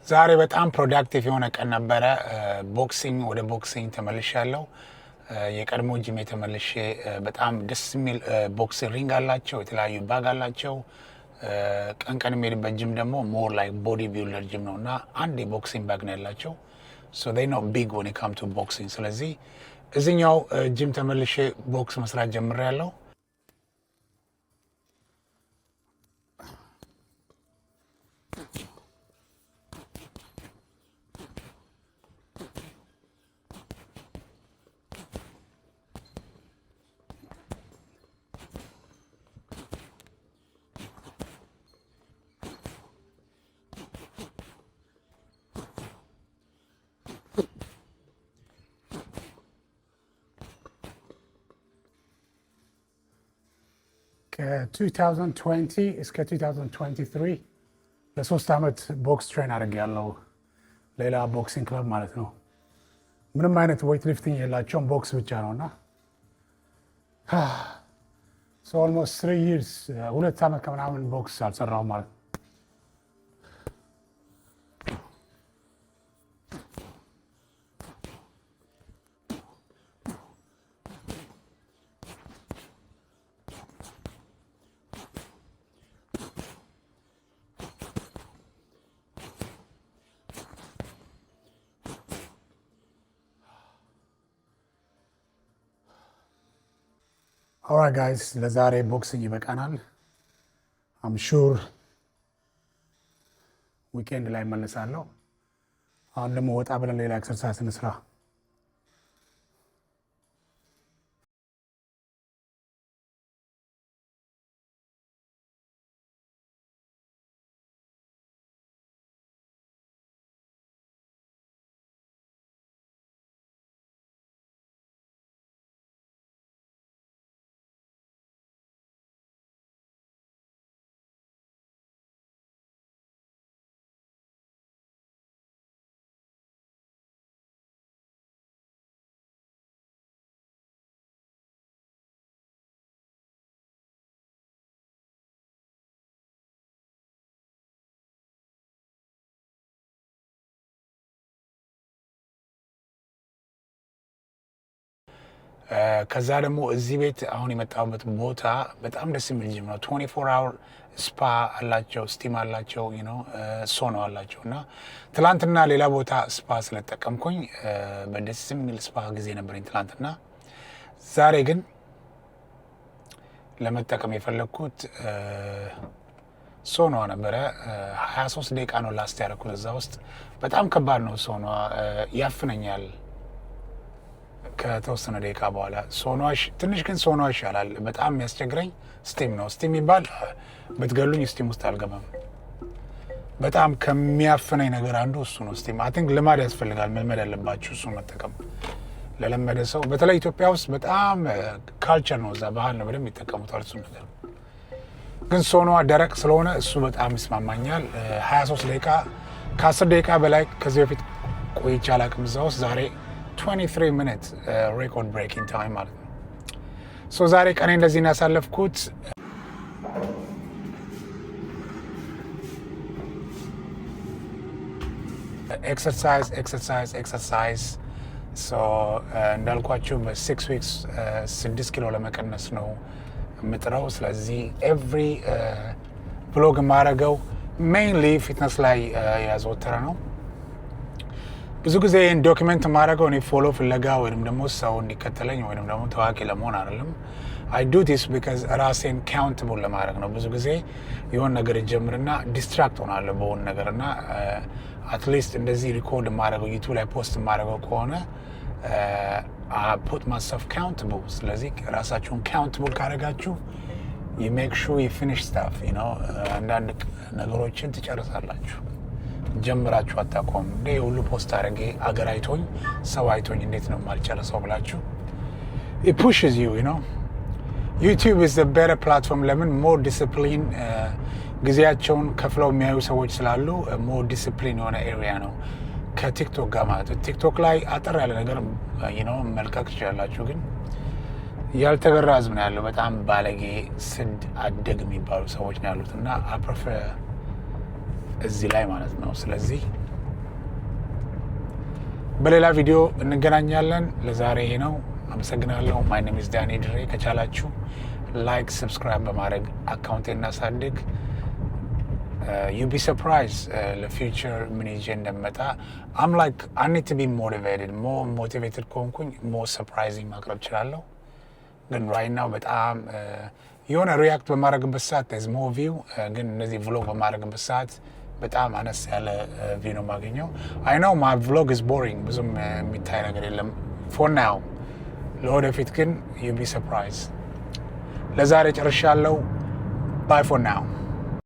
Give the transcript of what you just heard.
ዛሬ በጣም ፕሮዳክቲቭ የሆነ ቀን ነበረ። ቦክሲንግ ወደ ቦክሲንግ ተመልሻለሁ። የቀድሞ ጂም ተመልሼ በጣም ደስ የሚል ቦክሲንግ ሪንግ አላቸው፣ የተለያዩ ባግ አላቸው። ቀን ቀን የሚሄድበት ጂም ደግሞ ሞር ላይክ ቦዲ ቢልደር ጂም ነው እና አንድ የቦክሲንግ ባግ ነው ያላቸው። ሶ ዴይ ኖ ቢግ ወን ኢት ካም ቱ ቦክሲንግ። ስለዚህ እዚህኛው ጂም ተመልሼ ቦክስ መስራት ጀምሬያለሁ። ከ2020 እስከ 2023 ለ3 ዓመት ቦክስ ትሬን አድርጌያለሁ። ሌላ ቦክሲንግ ክለብ ማለት ነው። ምንም አይነት ዌይት ሊፍቲንግ የላቸውም፣ ቦክስ ብቻ ነው እና ኦልሞስት 3 years 2 ዓመት ከምናምን ቦክስ አልሰራሁም ማለት ነው። ኦልራይት ጋይስ ለዛሬ ቦክሲንግ ይበቃናል። አም ሹር ዊኬንድ ላይ እመለሳለሁ። አሁን ደግሞ ወጣ ብለን ሌላ ኤክሰርሳይዝ እንስራ። ከዛ ደግሞ እዚህ ቤት አሁን የመጣሁበት ቦታ በጣም ደስ የሚል ጂም ነው። 24 hour ስፓ አላቸው፣ ስቲም አላቸው፣ ሶኖ አላቸው እና ትላንትና ሌላ ቦታ ስፓ ስለጠቀምኩኝ በደስ የሚል ስፓ ጊዜ ነበረኝ ትላንትና። ዛሬ ግን ለመጠቀም የፈለግኩት ሶኖ ነበረ። 23 ደቂቃ ነው ላስት ያደረኩት እዛ ውስጥ። በጣም ከባድ ነው ሶኖ፣ ያፍነኛል ከተወሰነ ደቂቃ በኋላ። ሶኗሽ ትንሽ ግን ሶኗ ይሻላል። በጣም የሚያስቸግረኝ ስቲም ነው። ስቲም የሚባል ብትገሉኝ ስቲም ውስጥ አልገባም። በጣም ከሚያፍነኝ ነገር አንዱ እሱ ነው። ስቲም አይ ቲንክ ልማድ ያስፈልጋል፣ መልመድ ያለባችሁ እሱን መጠቀም ለለመደ ሰው። በተለይ ኢትዮጵያ ውስጥ በጣም ካልቸር ነው፣ እዛ ባህል ነው፣ በደንብ ይጠቀሙታል እሱ ነገር። ግን ሶኗ ደረቅ ስለሆነ እሱ በጣም ይስማማኛል። 23 ደቂቃ ከ10 ደቂቃ በላይ ከዚህ በፊት ቆይቼ አላቅም እዛ ውስጥ። ዛሬ 23 minutes record breaking time ማለት ነው። ሶ ዛሬ ቀኔ እንደዚህ ነው ያሳለፍኩት። ኤክሰርሳይዝ ሶ እንዳልኳችሁ በ6 weeks 6 ኪሎ ለመቀነስ ነው የምጥረው። ስለዚህ ኤቭሪ ብሎግ የማደርገው ሜይንሊ ፊትነስ ላይ ያዘወተረ ነው። ብዙ ጊዜ ይህን ዶክመንት የማደርገው እኔ ፎሎ ፍለጋ ወይም ደግሞ ሰው እንዲከተለኝ ወይም ደግሞ ታዋቂ ለመሆን አይደለም። አይ ዱ ዲስ ቢካዝ ራሴን ካውንትብል ለማድረግ ነው። ብዙ ጊዜ የሆን ነገር ጀምርና ዲስትራክት ሆናለሁ በሆን ነገር እና አትሊስት እንደዚህ ሪኮርድ የማደርገው ዩቱብ ላይ ፖስት የማደርገው ከሆነ ፑት ማሰፍ ካውንትብል። ስለዚህ ራሳችሁን ካውንትብል ካደረጋችሁ you make sure you finish stuff, አንዳንድ ነገሮችን ትጨርሳላችሁ። ጀምራችሁ አታቆም። እንደ ሁሉ ፖስት አድርጌ አገር አይቶኝ ሰው አይቶኝ እንዴት ነው የማልጨርሰው ብላችሁ it pushes you, YouTube is the better platform። ለምን ሞር ዲስፕሊን ጊዜያቸውን ከፍለው የሚያዩ ሰዎች ስላሉ ሞር ዲስፕሊን የሆነ ኤሪያ ነው ከቲክቶክ ጋር ማለት ነው። ቲክቶክ ላይ አጠር ያለ ነገር መልቀቅ ትችላላችሁ፣ ግን ያልተገራ ህዝብ ነው ያለው። በጣም ባለጌ ስድ አደግ የሚባሉ ሰዎች ነው ያሉት እና አፕረፈ እዚህ ላይ ማለት ነው። ስለዚህ በሌላ ቪዲዮ እንገናኛለን። ለዛሬ ይሄ ነው። አመሰግናለሁ። ማይ ኔም ኢዝ ዳኒ ድሬ። ከቻላችሁ ላይክ፣ ሰብስክራይብ በማድረግ አካውንቴን እናሳድግ። you'll be surprised ለፊውቸር ምን ይዤ እንደመጣ I'm like I need to be motivated more motivated ከሆንኩኝ more surprising ማቅረብ እችላለሁ። ግን right now በጣም የሆነ ሪያክት በማድረግበት ሰዓት there's more view ግን እነዚህ vlog በማድረግበት ሰዓት በጣም አነስ ያለ ቪው ነው የማገኘው። I know my vlog is boring ብዙም የሚታይ ነገር የለም for now። ለወደፊት ግን you'll be surprised። ለዛሬ ጨርሻለሁ። Bye for now.